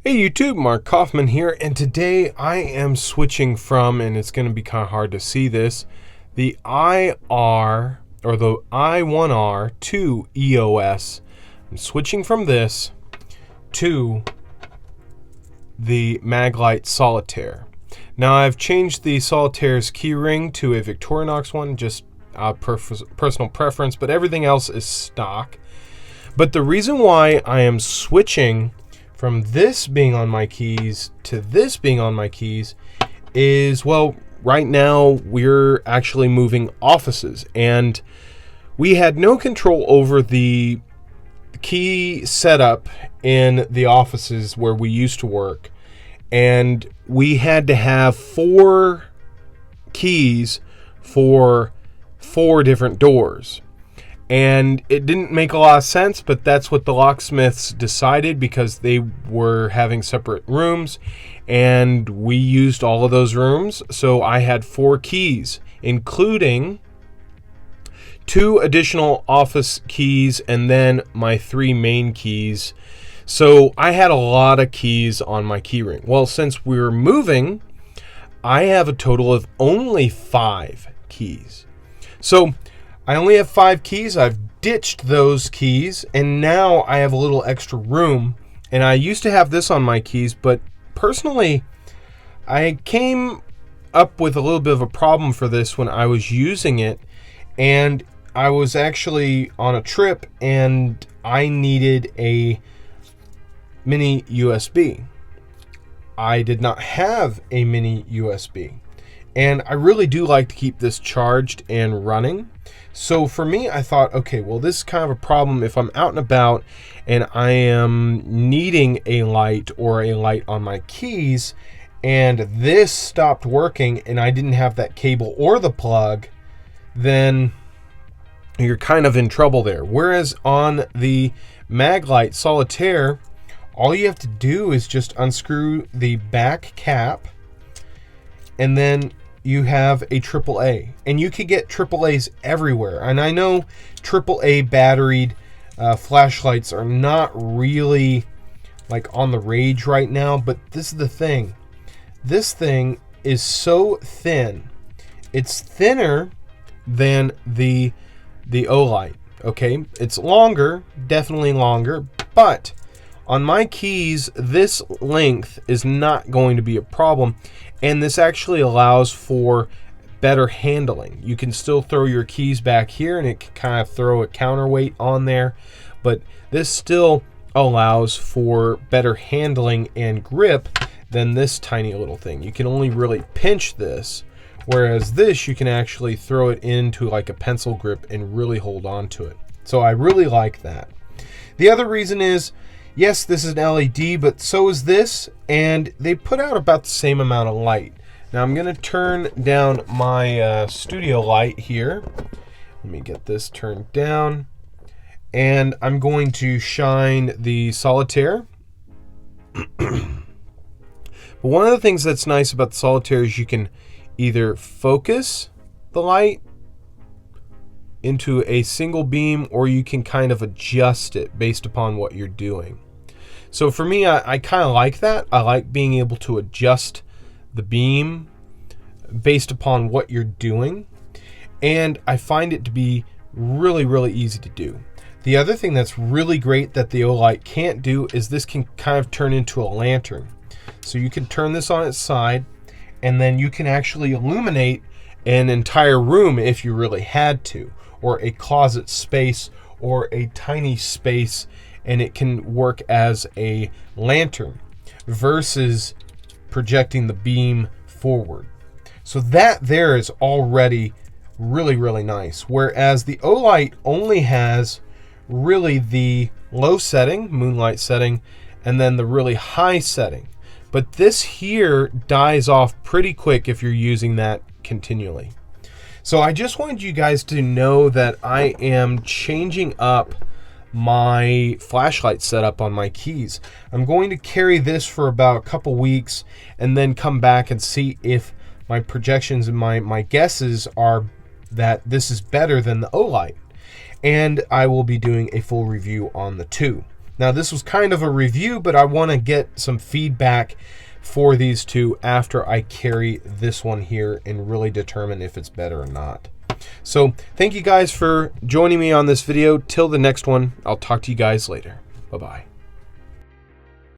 Hey YouTube, Mark Coffman here, and today I am switching from, and it's going to be kind of hard to see this, the I1R to EOS. I'm switching from this to the Maglite Solitaire. Now I've changed the Solitaire's keyring to a Victorinox one, just personal preference, but everything else is stock. But the reason why I am switching from this being on my keys to this being on my keys is, well, right now we're actually moving offices, and we had no control over the key setup in the offices where we used to work, and we had to have 4 keys for 4 different doors. And it didn't make a lot of sense, but that's what the locksmiths decided because they were having separate rooms, and we used all of those rooms. So I had 4 keys, including 2 additional office keys and then my 3 main keys. So I had a lot of keys on my keyring. Well, since we're moving, I have a total of only 5 keys. So I only have 5 keys. I've ditched those keys, and now I have a little extra room. And I used to have this on my keys, but personally, I came up with a little bit of a problem for this when I was using it. And I was actually on a trip, and I needed a mini USB. I did not have a mini USB. And I really do like to keep this charged and running. So for me, I thought, okay, well, this is kind of a problem if I'm out and about and I am needing a light or a light on my keys, and this stopped working and I didn't have that cable or the plug, then you're kind of in trouble there. Whereas on the Maglite Solitaire, all you have to do is just unscrew the back cap, and then you have a AAA, and you can get AAAs everywhere. And I know AAA batteried flashlights are not really like on the rage right now, but this is the thing. This thing is so thin. It's thinner than the Olight. Okay, it's longer, definitely longer, but on my keys, this length is not going to be a problem, and this actually allows for better handling. You can still throw your keys back here, and it can kind of throw a counterweight on there, but this still allows for better handling and grip than this tiny little thing. You can only really pinch this, whereas this, you can actually throw it into like a pencil grip and really hold on to it. So I really like that. The other reason is, yes, this is an LED, but so is this, and they put out about the same amount of light. Now I'm going to turn down my studio light here. Let me get this turned down, and I'm going to shine the Solitaire. But one of the things that's nice about the Solitaire is you can either focus the light into a single beam, or you can kind of adjust it based upon what you're doing. So for me, I kind of like that. I like being able to adjust the beam based upon what you're doing, and I find it to be really, really easy to do. The other thing that's really great that the Olight can't do is this can kind of turn into a lantern. So you can turn this on its side, and then you can actually illuminate an entire room if you really had to, or a closet space, or a tiny space, and it can work as a lantern versus projecting the beam forward. So that there is already really, really nice. Whereas the Olight only has really the low setting, moonlight setting, and then the really high setting. But this here dies off pretty quick if you're using that continually. So I just wanted you guys to know that I am changing up my flashlight setup on my keys. I'm going to carry this for about a couple weeks and then come back and see if my projections and my guesses are that this is better than the Olight. and I will be doing a full review on the 2. Now, this was kind of a review, but I want to get some feedback for these 2 after I carry this one here and really determine if it's better or not. So thank you guys for joining me on this video. Till the next one, I'll talk to you guys later. Bye-bye.